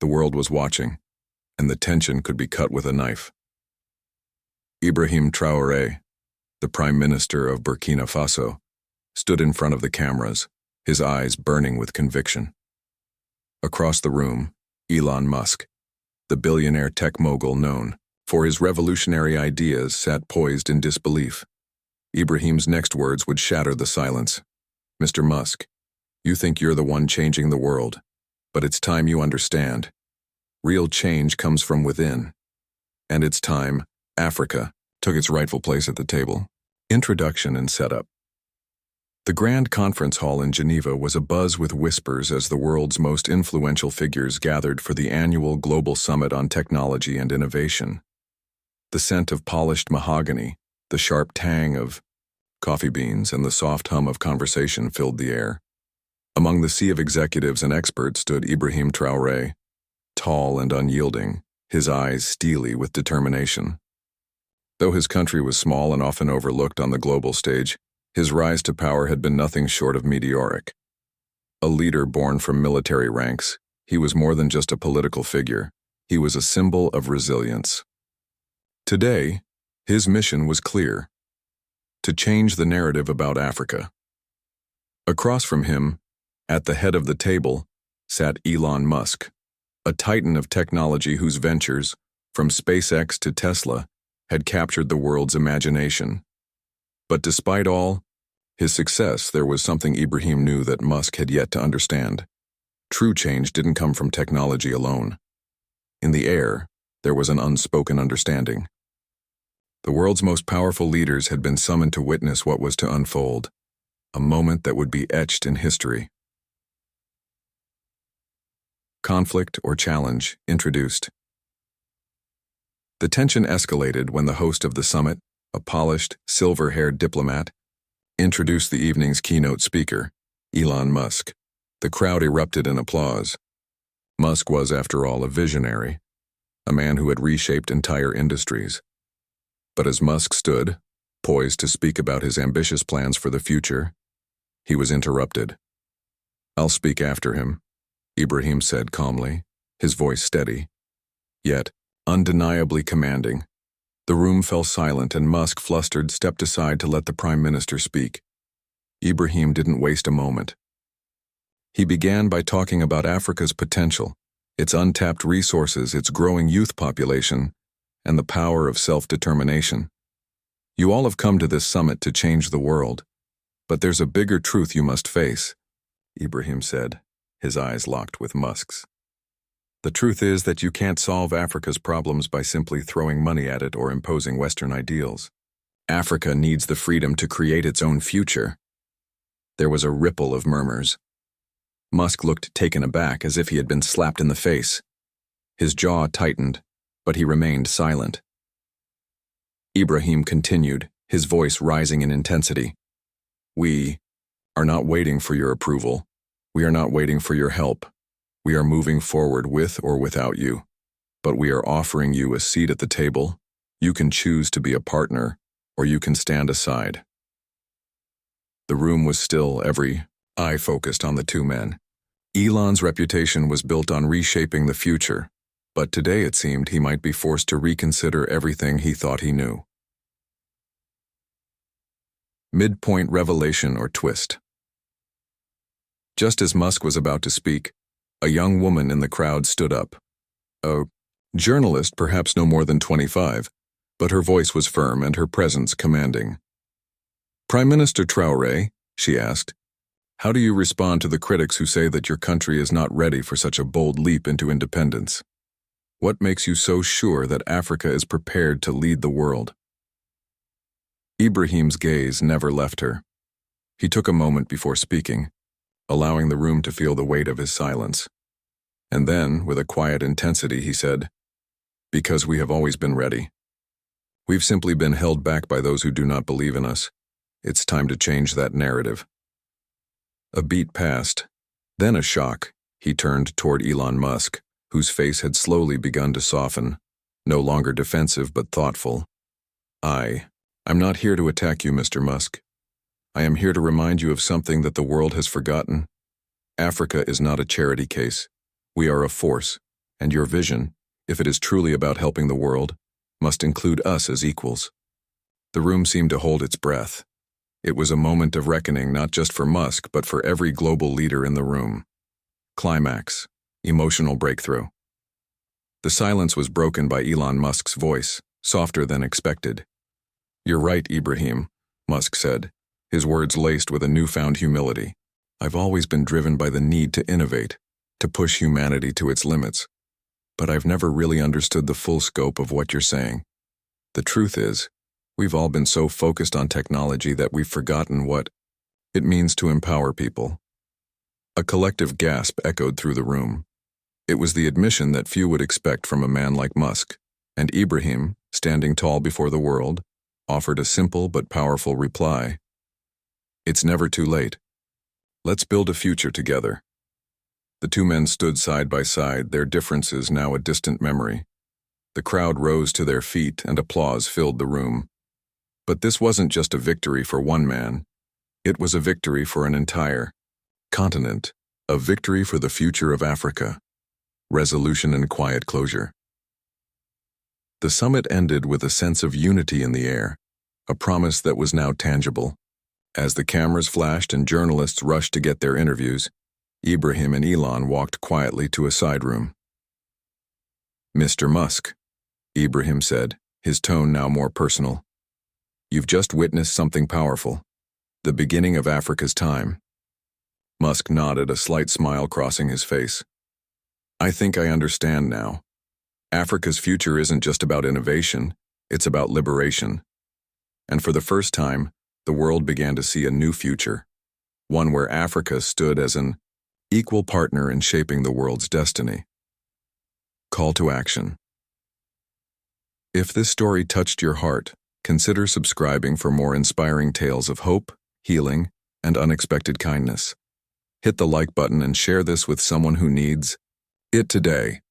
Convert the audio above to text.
The world was watching, and the tension could be cut with a knife. Ibrahim Traoré, the Prime Minister of Burkina Faso, stood in front of the cameras, his eyes burning with conviction. Across the room, Elon Musk, the billionaire tech mogul known for his revolutionary ideas, sat poised in disbelief. Ibrahim's next words would shatter the silence. "Mr. Musk, you think you're the one changing the world, but it's time you understand. Real change comes from within. And it's time Africa took its rightful place at the table." Introduction and setup. The Grand Conference Hall in Geneva was abuzz with whispers as the world's most influential figures gathered for the annual Global Summit on Technology and Innovation. The scent of polished mahogany, the sharp tang of coffee beans, and the soft hum of conversation filled the air. Among the sea of executives and experts stood Ibrahim Traoré, tall and unyielding, his eyes steely with determination. Though his country was small and often overlooked on the global stage, his rise to power had been nothing short of meteoric. A leader born from military ranks, he was more than just a political figure. He was a symbol of resilience. Today, his mission was clear: to change the narrative about Africa. Across from him, at the head of the table, sat Elon Musk, a titan of technology whose ventures, from SpaceX to Tesla, had captured the world's imagination. But despite all his success, there was something Ibrahim knew that Musk had yet to understand. True change didn't come from technology alone. In the air, there was an unspoken understanding. The world's most powerful leaders had been summoned to witness what was to unfold, a moment that would be etched in history. Conflict or challenge introduced. The tension escalated when the host of the summit, a polished, silver-haired diplomat, introduced the evening's keynote speaker, Elon Musk. The crowd erupted in applause. Musk was, after all, a visionary, a man who had reshaped entire industries. But as Musk stood, poised to speak about his ambitious plans for the future, he was interrupted. "I'll speak after him," Ibrahim said calmly, his voice steady, yet undeniably commanding. The room fell silent and Musk, flustered, stepped aside to let the Prime Minister speak. Ibrahim didn't waste a moment. He began by talking about Africa's potential, its untapped resources, its growing youth population, and the power of self-determination. "You all have come to this summit to change the world, but there's a bigger truth you must face," Ibrahim said, his eyes locked with Musk's. "The truth is that you can't solve Africa's problems by simply throwing money at it or imposing Western ideals. Africa needs the freedom to create its own future." There was a ripple of murmurs. Musk looked taken aback, as if he had been slapped in the face. His jaw tightened, but he remained silent. Ibrahim continued, his voice rising in intensity. "We are not waiting for your approval. We are not waiting for your help. We are moving forward with or without you. But we are offering you a seat at the table. You can choose to be a partner, or you can stand aside." The room was still, every eye focused on the two men. Elon's reputation was built on reshaping the future, but today it seemed he might be forced to reconsider everything he thought he knew. Midpoint revelation or twist. Just as Musk was about to speak, a young woman in the crowd stood up. A journalist, perhaps no more than 25, but her voice was firm and her presence commanding. "Prime Minister Traoré," she asked, "how do you respond to the critics who say that your country is not ready for such a bold leap into independence? What makes you so sure that Africa is prepared to lead the world?" Ibrahim's gaze never left her. He took a moment before speaking, allowing the room to feel the weight of his silence. And then, with a quiet intensity, he said, "Because we have always been ready. We've simply been held back by those who do not believe in us. It's time to change that narrative." A beat passed, then a shock. He turned toward Elon Musk, whose face had slowly begun to soften, no longer defensive but thoughtful. I'm not here to attack you, Mr. Musk. I am here to remind you of something that the world has forgotten. Africa is not a charity case. We are a force, And your vision, if it is truly about helping the world, must include us as equals. The room seemed to hold its breath. It was a moment of reckoning not just for Musk, but for every global leader in the room. Climax. Emotional breakthrough. The silence was broken by Elon Musk's voice, softer than expected. "You're right, Ibrahim," Musk said, his words laced with a newfound humility. "I've always been driven by the need to innovate, to push humanity to its limits. But I've never really understood the full scope of what you're saying. The truth is, we've all been so focused on technology that we've forgotten what it means to empower people." A collective gasp echoed through the room. It was the admission that few would expect from a man like Musk, and Ibrahim, standing tall before the world, offered a simple but powerful reply. "It's never too late. Let's build a future together." The two men stood side by side, their differences now a distant memory. The crowd rose to their feet and applause filled the room. But this wasn't just a victory for one man. It was a victory for an entire continent, a victory for the future of Africa. Resolution and quiet closure. The summit ended with a sense of unity in the air, a promise that was now tangible. As the cameras flashed and journalists rushed to get their interviews, Ibrahim and Elon walked quietly to a side room. "Mr. Musk," Ibrahim said, his tone now more personal, "you've just witnessed something powerful, the beginning of Africa's time." Musk nodded, a slight smile crossing his face. "I think I understand now. Africa's future isn't just about innovation, it's about liberation." And for the first time, the world began to see a new future, one where Africa stood as an equal partner in shaping the world's destiny. Call to action. If this story touched your heart, consider subscribing for more inspiring tales of hope, healing, and unexpected kindness. Hit the like button and share this with someone who needs it today.